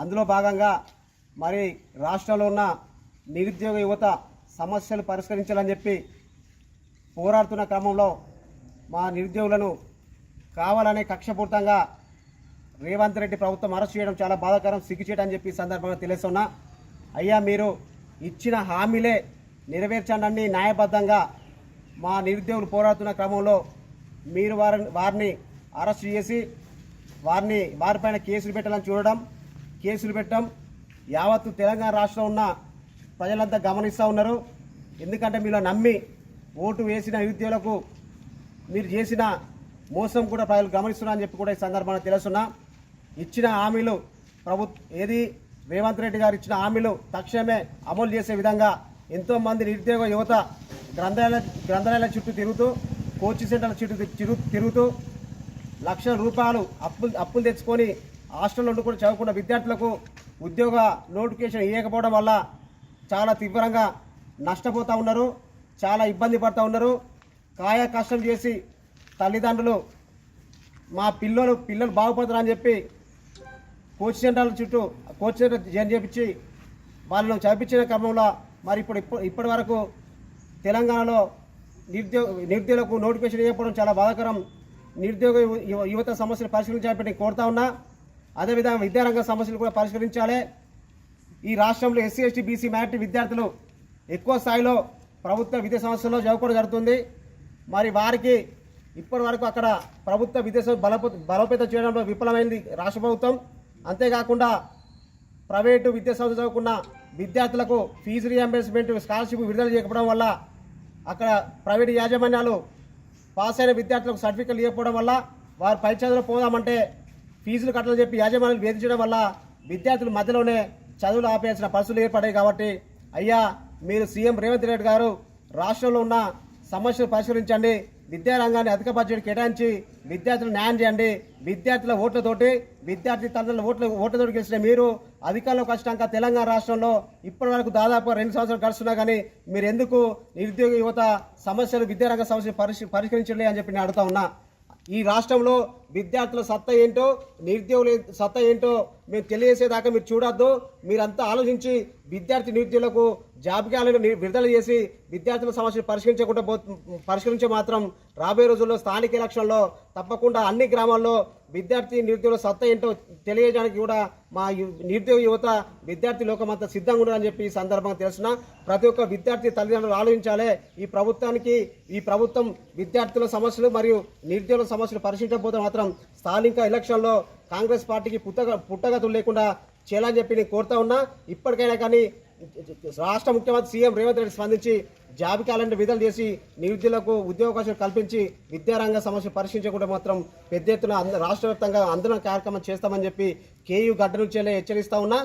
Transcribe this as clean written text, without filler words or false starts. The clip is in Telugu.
అందులో భాగంగా మరి రాష్ట్రంలో ఉన్న నిరుద్యోగ యువత సమస్యలు పరిష్కరించాలని చెప్పి పోరాడుతున్న క్రమంలో మా నిరుద్యోగులను కావాలనే కక్షపూర్తంగా రేవంత్ రెడ్డి ప్రభుత్వం అరెస్ట్ చేయడం చాలా బాధాకరం, సిగ్గుచేటని చెప్పి సందర్భంగా తెలుస్తున్నా. అయ్యా, మీరు ఇచ్చిన హామీలే నెరవేర్చండి. న్యాయబద్ధంగా మా నిరుద్యోగులు పోరాడుతున్న క్రమంలో మీరు వారిని అరెస్ట్ చేసి వారిపైన కేసులు పెట్టాలని చూడడం, కేసులు పెట్టడం యావత్తు తెలంగాణ రాష్ట్రంలో ఉన్న ప్రజలంతా గమనిస్తూ ఉన్నారు. ఎందుకంటే మీలో నమ్మి ఓటు వేసిన నిరుద్యోగులకు మీరు చేసిన మోసం కూడా ప్రజలు గమనిస్తున్నారని చెప్పి కూడా ఈ సందర్భంగా తెలుస్తున్నా. ఇచ్చిన హామీలు రేవంత్ రెడ్డి గారు ఇచ్చిన హామీలు తక్షణమే అమలు చేసే విధంగా ఎంతోమంది నిరుద్యోగ యువత గ్రంథాలయాల చుట్టూ తిరుగుతూ, కోచింగ్ సెంటర్ల చుట్టూ తిరుగుతూ లక్షల రూపాయలు అప్పులు తెచ్చుకొని హాస్టల్లో ఉండి కూడా చదువుకున్న విద్యార్థులకు ఉద్యోగ నోటిఫికేషన్ ఇవ్వకపోవడం వల్ల చాలా తీవ్రంగా నష్టపోతూ ఉన్నారు, చాలా ఇబ్బంది పడుతూ ఉన్నారు. కాయ కష్టం చేసి తల్లిదండ్రులు మా పిల్లలు బాగుపడతారని చెప్పి కోచింగ్ సెంటర్ల చుట్టూ కోచింగ్ సెంటర్ జాయిన్ చేయించి వాళ్ళను చదివించిన క్రమంలో మరి ఇప్పటి వరకు తెలంగాణలో నిరుద్యోగులకు నోటిఫికేషన్ ఇవ్వకపోవడం చాలా బాధాకరం. నిరుద్యోగ యువత సమస్యలు పరిష్కరించాలని కోరుతా ఉన్నా. అదేవిధంగా విద్యారంగ సమస్యలు కూడా పరిష్కరించాలి. ఈ రాష్ట్రంలో ఎస్సీ ఎస్టీ బీసీ మైనారిటీ విద్యార్థులు ఎక్కువ స్థాయిలో ప్రభుత్వ విద్యా సంస్థల్లో చదువుకోవడం జరుగుతుంది. మరి వారికి ఇప్పటి వరకు అక్కడ ప్రభుత్వ విద్యా బలోపేతం చేయడంలో విఫలమైంది రాష్ట్ర ప్రభుత్వం. అంతేకాకుండా ప్రైవేటు విద్యా సంస్థ చదువుకున్న విద్యార్థులకు ఫీజు రీఎంబర్స్మెంట్ స్కాలర్షిప్ విడుదల చేయకపోవడం వల్ల అక్కడ ప్రైవేటు యాజమాన్యాలు పాస్ అయిన విద్యార్థులకు సర్టిఫికెట్లు ఇవ్వకపోవడం వల్ల వారు పై చదువులో పోదామంటే ఫీజులు కట్టాలని చెప్పి యాజమాన్యాలు వేధించడం వల్ల విద్యార్థులు మధ్యలోనే చదువులు ఆపేయాల్సిన పరిస్థితులు ఏర్పడాయి. కాబట్టి అయ్యా, మీరు సీఎం రేవంత్ రెడ్డి గారు రాష్ట్రంలో ఉన్న సమస్యలు పరిష్కరించండి, విద్యారంగాన్ని అధిక బడ్జెట్ కేటాయించి విద్యార్థులు న్యాయం చేయండి. విద్యార్థుల ఓట్లతోటి, విద్యార్థి తల్లిదండ్రుల ఓట్లతోటి గెలిచిన మీరు అధికారంలోకి వచ్చినాక తెలంగాణ రాష్ట్రంలో ఇప్పటి వరకు దాదాపు 2 సంవత్సరాలు గడుస్తున్నా కానీ మీరు ఎందుకు నిరుద్యోగ యువత సమస్యలు, విద్యారంగ సమస్యలు పరిష్కరించలే అని చెప్పి నేను అడుగుతా ఉన్నా. ఈ రాష్ట్రంలో విద్యార్థుల సత్తా ఏంటో, నిరుద్యోగుల సత్తా ఏంటో మేము తెలియజేసేదాకా మీరు చూడొద్దు. మీరంతా ఆలోచించి విద్యార్థి నిరుద్యోగులకు జాబితాలను విడుదల చేసి విద్యార్థుల సమస్యలు పరిష్కరించే మాత్రం రాబోయే రోజుల్లో స్థానిక ఎలక్షన్లో తప్పకుండా అన్ని గ్రామాల్లో విద్యార్థి నిరుద్యోగుల సత్తా ఏంటో తెలియజేయడానికి కూడా మా నిరుద్యోగ యువత విద్యార్థి లోకం అంతా సిద్ధంగా ఉండాలని చెప్పి ఈ సందర్భంగా తెలుసున్నా. ప్రతి ఒక్క విద్యార్థి తల్లిదండ్రులు ఆలోచించాలి. ఈ ప్రభుత్వం విద్యార్థుల సమస్యలు మరియు నిరుద్యోగుల సమస్యలు పరిశీలించకపోతే మాత్రం స్థానిక ఎలక్షన్లో కాంగ్రెస్ పార్టీకి పుట్టగతులు లేకుండా చేయాలని చెప్పి నేను కోరుతా ఉన్నా. ఇప్పటికైనా కానీ రాష్ట్ర ముఖ్యమంత్రి సీఎం రేవంత్ రెడ్డి స్పందించి జాబ్ క్యాలెండర్ విడుదల చేసి నిరుద్యోగులకు ఉద్యోగావకాశాలు కల్పించి విద్యారంగ సమస్యలు పరిశీలించకుండా మాత్రం పెద్ద ఎత్తున రాష్ట్ర వ్యాప్తంగా ఆందోళన కార్యక్రమం చేస్తామని చెప్పి కేయూ గడ్డ నుంచి హెచ్చరిస్తా ఉన్నా.